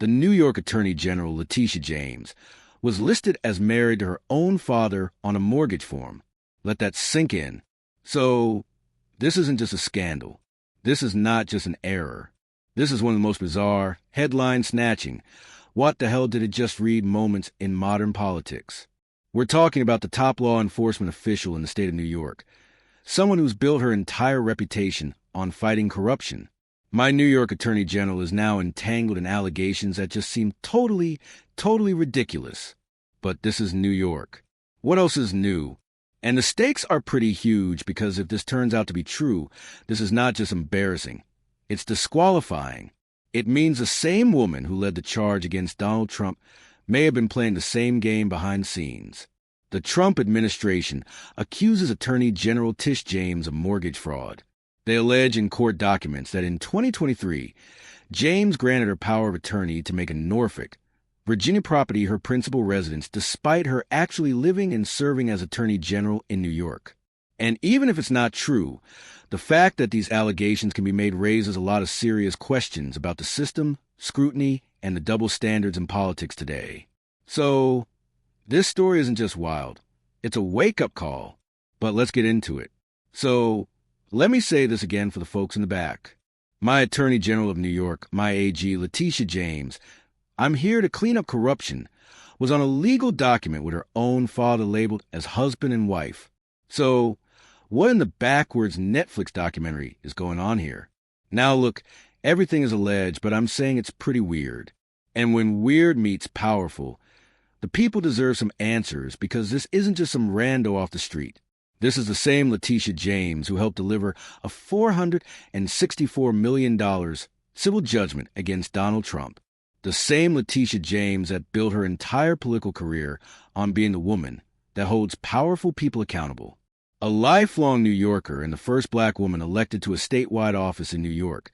the New York Attorney General Letitia James was listed as married to her own father on a mortgage form. Let that sink in. So, this isn't just a scandal. This is not just an error. This is one of the most bizarre, headline-snatching, what the hell did it just read moments in modern politics. We're talking about the top law enforcement official in the state of New York, someone who's built her entire reputation on fighting corruption. My New York Attorney General is now entangled in allegations that just seem totally ridiculous. But this is New York. What else is new? And the stakes are pretty huge because if this turns out to be true, this is not just embarrassing. It's disqualifying. It means the same woman who led the charge against Donald Trump may have been playing the same game behind the scenes. The Trump administration accuses Attorney General Tish James of mortgage fraud. They allege in court documents that in 2023, James granted her power of attorney to make a Norfolk, Virginia property her principal residence despite her actually living and serving as Attorney General in New York. And even if it's not true, the fact that these allegations can be made raises a lot of serious questions about the system, scrutiny, and the double standards in politics today. So, this story isn't just wild. It's a wake-up call. But let's get into it. So, let me say this again for the folks in the back. My Attorney General of New York, my AG, Letitia James, I'm here to clean up corruption, was on a legal document with her own father labeled as husband and wife. So, what in the backwards Netflix documentary is going on here? Now look, everything is alleged, but I'm saying it's pretty weird. And when weird meets powerful, the people deserve some answers because this isn't just some rando off the street. This is the same Letitia James who helped deliver a $464 million civil judgment against Donald Trump. The same Letitia James that built her entire political career on being the woman that holds powerful people accountable. A lifelong New Yorker and the first black woman elected to a statewide office in New York,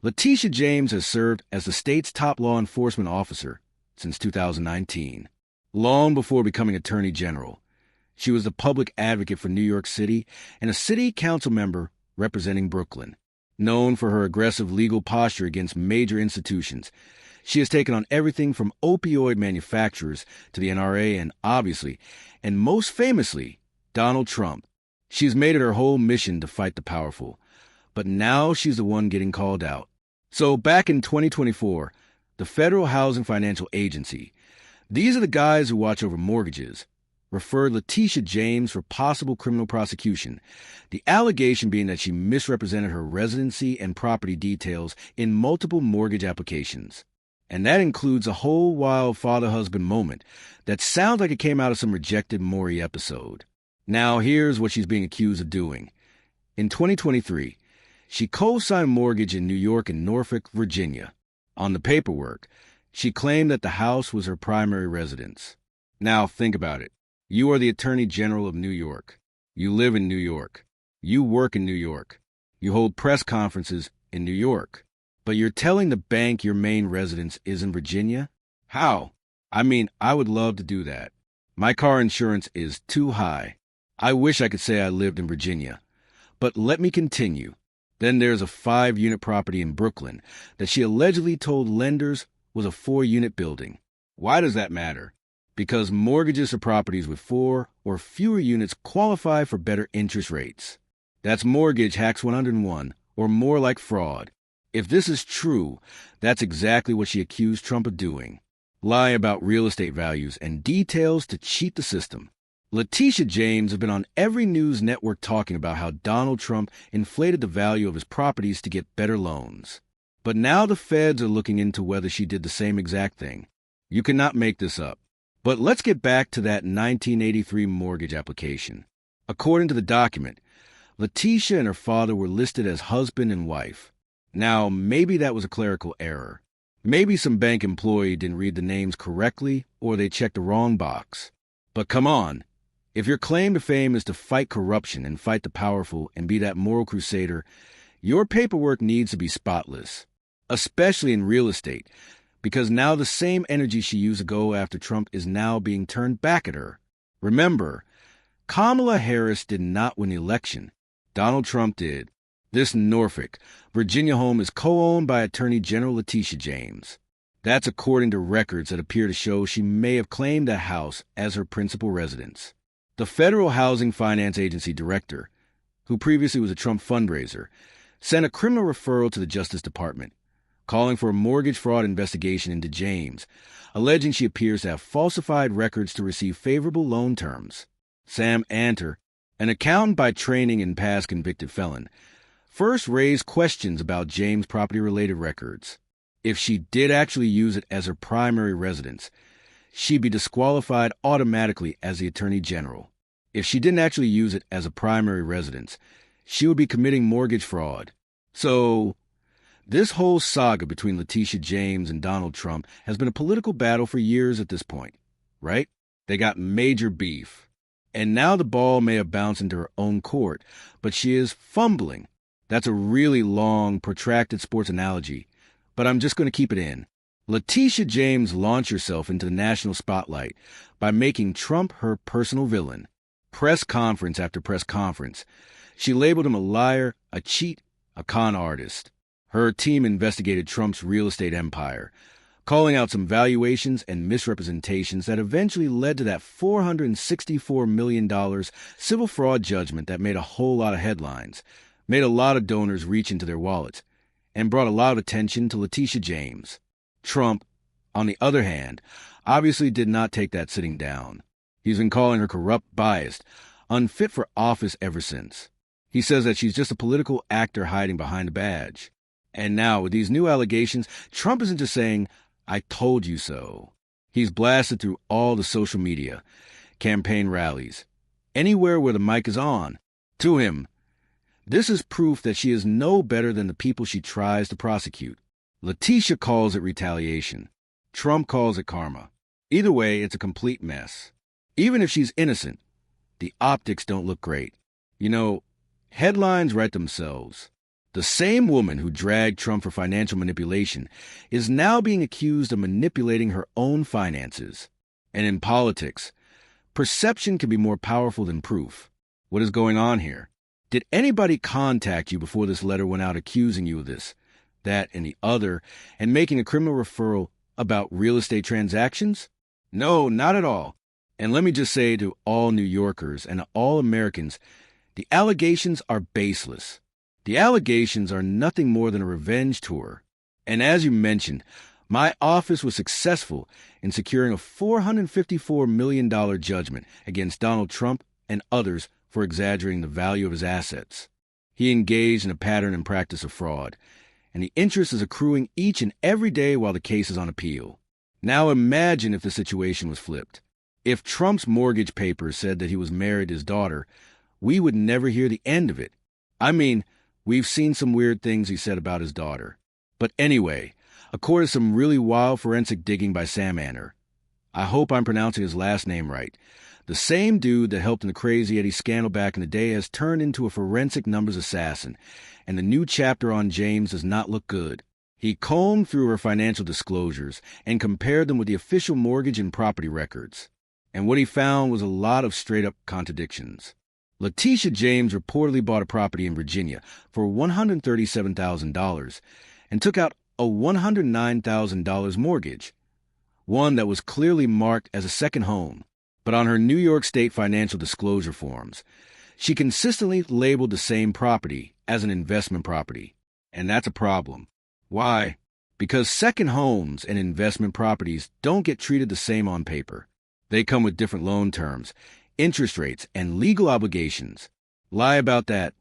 Letitia James has served as the state's top law enforcement officer since 2019. Long before becoming Attorney General, she was the public advocate for New York City and a city council member representing Brooklyn. Known for her aggressive legal posture against major institutions, she has taken on everything from opioid manufacturers to the NRA and, obviously, and most famously, Donald Trump. She's made it her whole mission to fight the powerful. But now she's the one getting called out. So back in 2024, the Federal Housing Financial Agency, these are the guys who watch over mortgages, referred Letitia James for possible criminal prosecution, the allegation being that she misrepresented her residency and property details in multiple mortgage applications. And that includes a whole wild father-husband moment that sounds like it came out of some rejected Maury episode. Now here's what she's being accused of doing. In 2023, she co-signed a mortgage in New York and Norfolk, Virginia. On the paperwork, she claimed that the house was her primary residence. Now think about it. You are the Attorney General of New York. You live in New York. You work in New York. You hold press conferences in New York. But you're telling the bank your main residence is in Virginia? How? I mean, I would love to do that. My car insurance is too high. I wish I could say I lived in Virginia. But let me continue. Then there's a 5-unit property in Brooklyn that she allegedly told lenders was a 4-unit building. Why does that matter? Because mortgages for properties with 4 or fewer units qualify for better interest rates. That's Mortgage Hacks 101, or more like fraud. If this is true, that's exactly what she accused Trump of doing. Lie about real estate values and details to cheat the system. Letitia James has been on every news network talking about how Donald Trump inflated the value of his properties to get better loans. But now the feds are looking into whether she did the same exact thing. You cannot make this up. But let's get back to that 1983 mortgage application. According to the document, Letitia and her father were listed as husband and wife. Now, maybe that was a clerical error. Maybe some bank employee didn't read the names correctly or they checked the wrong box. But come on. If your claim to fame is to fight corruption and fight the powerful and be that moral crusader, your paperwork needs to be spotless, especially in real estate, because now the same energy she used to go after Trump is now being turned back at her. Remember, Kamala Harris did not win the election. Donald Trump did. This Norfolk, Virginia home is co-owned by Attorney General Letitia James. That's according to records that appear to show she may have claimed that house as her principal residence. The Federal Housing Finance Agency director, who previously was a Trump fundraiser, sent a criminal referral to the Justice Department, calling for a mortgage fraud investigation into James, alleging she appears to have falsified records to receive favorable loan terms. Sam Anter, an accountant by training and past convicted felon, first raised questions about James' property-related records. If she did actually use it as her primary residence, she'd be disqualified automatically as the Attorney General. If she didn't actually use it as a primary residence, she would be committing mortgage fraud. So, this whole saga between Letitia James and Donald Trump has been a political battle for years at this point, right? They got major beef. And now the ball may have bounced into her own court, but she is fumbling. That's a really long, protracted sports analogy, but I'm just going to keep it in. Letitia James launched herself into the national spotlight by making Trump her personal villain. Press conference after press conference, she labeled him a liar, a cheat, a con artist. Her team investigated Trump's real estate empire, calling out some valuations and misrepresentations that eventually led to that $464 million civil fraud judgment that made a whole lot of headlines, made a lot of donors reach into their wallets, and brought a lot of attention to Letitia James. Trump, on the other hand, obviously did not take that sitting down. He's been calling her corrupt, biased, unfit for office ever since. He says that she's just a political actor hiding behind a badge. And now, with these new allegations, Trump isn't just saying, "I told you so." He's blasted through all the social media, campaign rallies, anywhere where the mic is on. To him, this is proof that she is no better than the people she tries to prosecute. Letitia calls it retaliation. Trump calls it karma. Either way, it's a complete mess. Even if she's innocent, the optics don't look great. You know, headlines write themselves. The same woman who dragged Trump for financial manipulation is now being accused of manipulating her own finances. And in politics, perception can be more powerful than proof. What is going on here? Did anybody contact you before this letter went out accusing you of this, that, and the other, and making a criminal referral about real estate transactions? No, not at all. And let me just say to all New Yorkers and all Americans, the allegations are baseless. The allegations are nothing more than a revenge tour. And as you mentioned, my office was successful in securing a $454 million judgment against Donald Trump and others for exaggerating the value of his assets. He engaged in a pattern and practice of fraud, and the interest is accruing each and every day while the case is on appeal. Now imagine if the situation was flipped. If Trump's mortgage papers said that he was married to his daughter, we would never hear the end of it. I mean, we've seen some weird things he said about his daughter. But anyway, according to some really wild forensic digging by Sam Anter, I hope I'm pronouncing his last name right, the same dude that helped in the Crazy Eddie scandal back in the day has turned into a forensic numbers assassin, and the new chapter on James does not look good. He combed through her financial disclosures and compared them with the official mortgage and property records. And what he found was a lot of straight-up contradictions. Letitia James reportedly bought a property in Virginia for $137,000 and took out a $109,000 mortgage, one that was clearly marked as a second home. But on her New York State financial disclosure forms, she consistently labeled the same property as an investment property. And that's a problem. Why? Because second homes and investment properties don't get treated the same on paper. They come with different loan terms, interest rates, and legal obligations. Lie about that.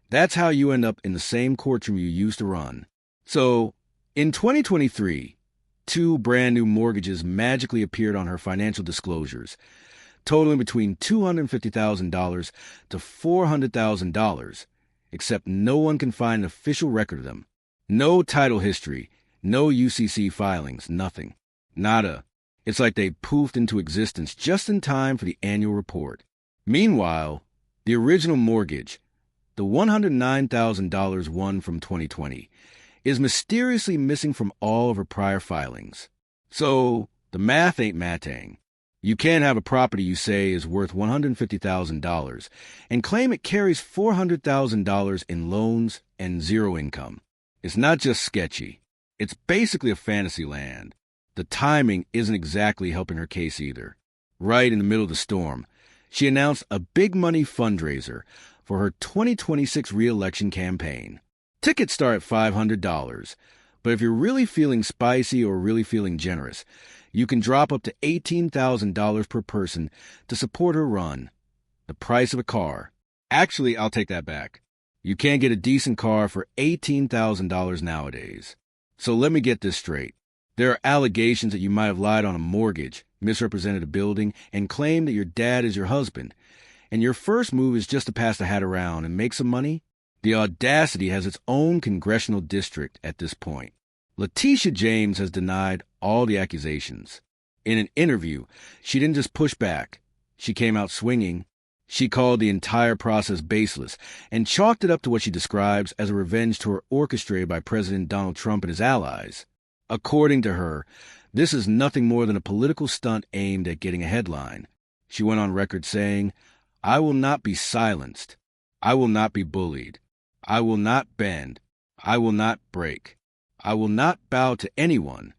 That's how you end up in the same courtroom you used to run. So, in 2023, 2 brand new mortgages magically appeared on her financial disclosures, totaling between $250,000 to $400,000, except no one can find an official record of them. No title history, no UCC filings, nothing. Nada. It's like they poofed into existence just in time for the annual report. Meanwhile, the original mortgage, the $109,000 one from 2020, is mysteriously missing from all of her prior filings. So, the math ain't matang. You can't have a property you say is worth $150,000 and claim it carries $400,000 in loans and zero income. It's not just sketchy. It's basically a fantasy land. The timing isn't exactly helping her case either. Right in the middle of the storm, she announced a big money fundraiser for her 2026 re-election campaign. Tickets start at $500, but if you're really feeling spicy or really feeling generous, you can drop up to $18,000 per person to support her run. The price of a car. Actually, I'll take that back. You can't get a decent car for $18,000 nowadays. So let me get this straight. There are allegations that you might have lied on a mortgage, misrepresented a building, and claimed that your dad is your husband. And your first move is just to pass the hat around and make some money? The audacity has its own congressional district at this point. Letitia James has denied all the accusations. In an interview, she didn't just push back. She came out swinging. She called the entire process baseless and chalked it up to what she describes as a revenge tour orchestrated by President Donald Trump and his allies. According to her, this is nothing more than a political stunt aimed at getting a headline. She went on record saying, "I will not be silenced. I will not be bullied. I will not bend. I will not break. I will not bow to anyone."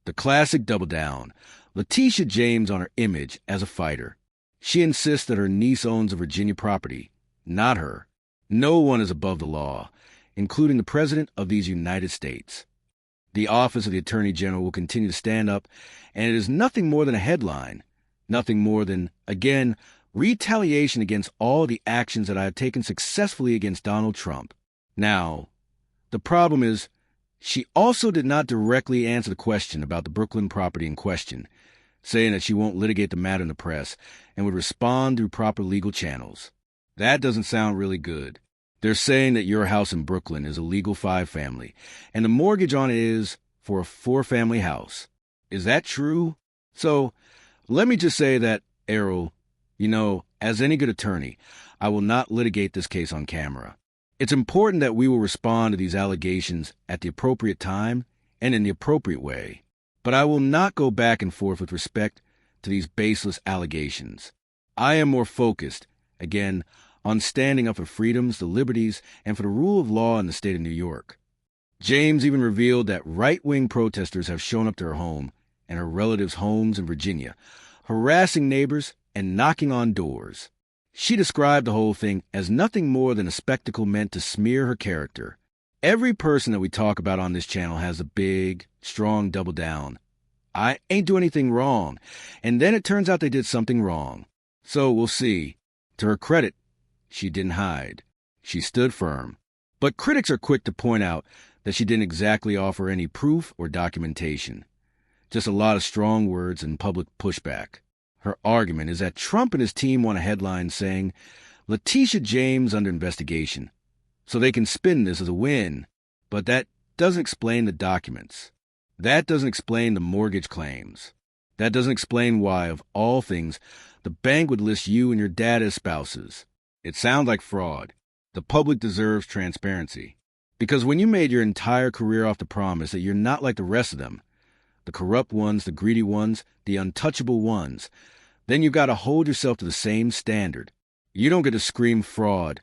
The classic double down. Letitia James on her image as a fighter. She insists that her niece owns a Virginia property, not her. No one is above the law, including the President of these United States. The Office of the Attorney General will continue to stand up, and it is nothing more than a headline, nothing more than, again, retaliation against all the actions that I have taken successfully against Donald Trump. Now, the problem is, she also did not directly answer the question about the Brooklyn property in question, saying that she won't litigate the matter in the press and would respond through proper legal channels. That doesn't sound really good. They're saying that your house in Brooklyn is a legal 5-family, and the mortgage on it is for a 4-family house. Is that true? So, let me just say that, Errol, as any good attorney, I will not litigate this case on camera. It's important that we will respond to these allegations at the appropriate time and in the appropriate way. But I will not go back and forth with respect to these baseless allegations. I am more focused, again, on standing up for freedoms, the liberties, and for the rule of law in the state of New York. James even revealed that right-wing protesters have shown up to her home and her relatives' homes in Virginia, harassing neighbors and knocking on doors. She described the whole thing as nothing more than a spectacle meant to smear her character. Every person that we talk about on this channel has a big, strong double down. I ain't do anything wrong, and then it turns out they did something wrong. So we'll see. To her credit, she didn't hide. She stood firm. But critics are quick to point out that she didn't exactly offer any proof or documentation. Just a lot of strong words and public pushback. Her argument is that Trump and his team want a headline saying, "Letitia James under investigation," so they can spin this as a win. But that doesn't explain the documents. That doesn't explain the mortgage claims. That doesn't explain why, of all things, the bank would list you and your dad as spouses. It sounds like fraud. The public deserves transparency. Because when you made your entire career off the promise that you're not like the rest of them, the corrupt ones, the greedy ones, the untouchable ones, then you've got to hold yourself to the same standard. You don't get to scream fraud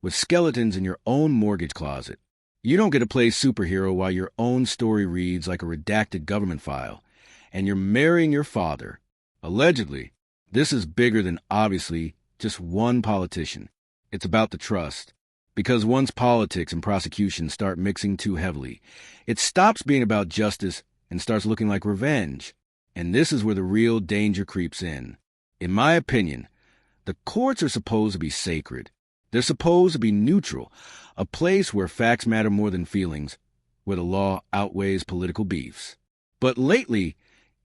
with skeletons in your own mortgage closet. You don't get to play superhero while your own story reads like a redacted government file, and you're marrying your father. Allegedly, this is bigger than obviously just one politician. It's about the trust. Because once politics and prosecution start mixing too heavily, it stops being about justice and starts looking like revenge. And this is where the real danger creeps in. In my opinion, the courts are supposed to be sacred. They're supposed to be neutral, a place where facts matter more than feelings, where the law outweighs political beefs. But lately,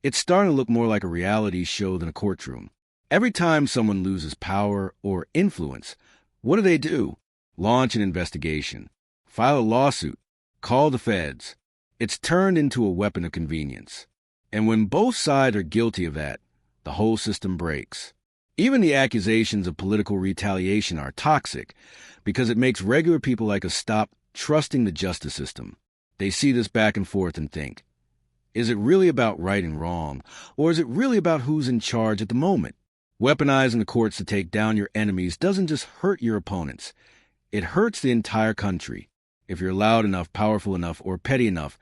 it's starting to look more like a reality show than a courtroom. Every time someone loses power or influence, what do? Launch an investigation, file a lawsuit, call the feds. It's turned into a weapon of convenience. And when both sides are guilty of that, the whole system breaks. Even the accusations of political retaliation are toxic because it makes regular people like us stop trusting the justice system. They see this back and forth and think, is it really about right and wrong, or is it really about who's in charge at the moment? Weaponizing the courts to take down your enemies doesn't just hurt your opponents. It hurts the entire country. If you're loud enough, powerful enough, or petty enough,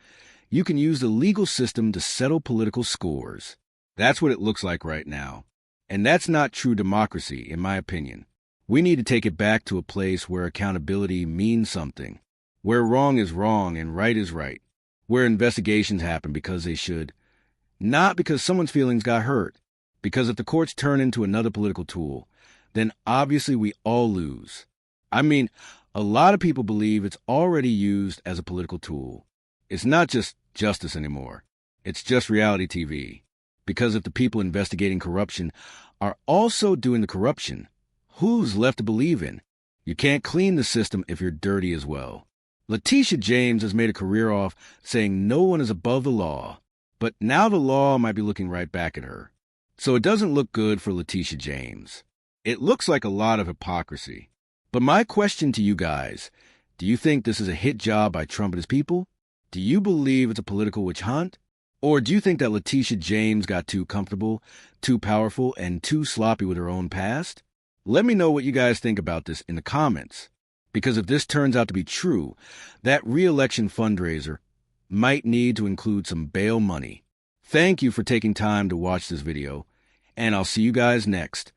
You can use the legal system to settle political scores. That's what it looks like right now. And that's not true democracy, in my opinion. We need to take it back to a place where accountability means something, where wrong is wrong and right is right, where investigations happen because they should, not because someone's feelings got hurt. Because if the courts turn into another political tool, then obviously we all lose. I mean, a lot of people believe it's already used as a political tool. It's not just justice anymore. It's just reality TV. Because if the people investigating corruption are also doing the corruption, who's left to believe in? You can't clean the system if you're dirty as well. Letitia James has made a career off saying no one is above the law, but now the law might be looking right back at her. So it doesn't look good for Letitia James. It looks like a lot of hypocrisy. But my question to you guys, do you think this is a hit job by Trump and his people? Do you believe it's a political witch hunt? Or do you think that Letitia James got too comfortable, too powerful, and too sloppy with her own past? Let me know what you guys think about this in the comments. Because if this turns out to be true, that re-election fundraiser might need to include some bail money. Thank you for taking time to watch this video, and I'll see you guys next.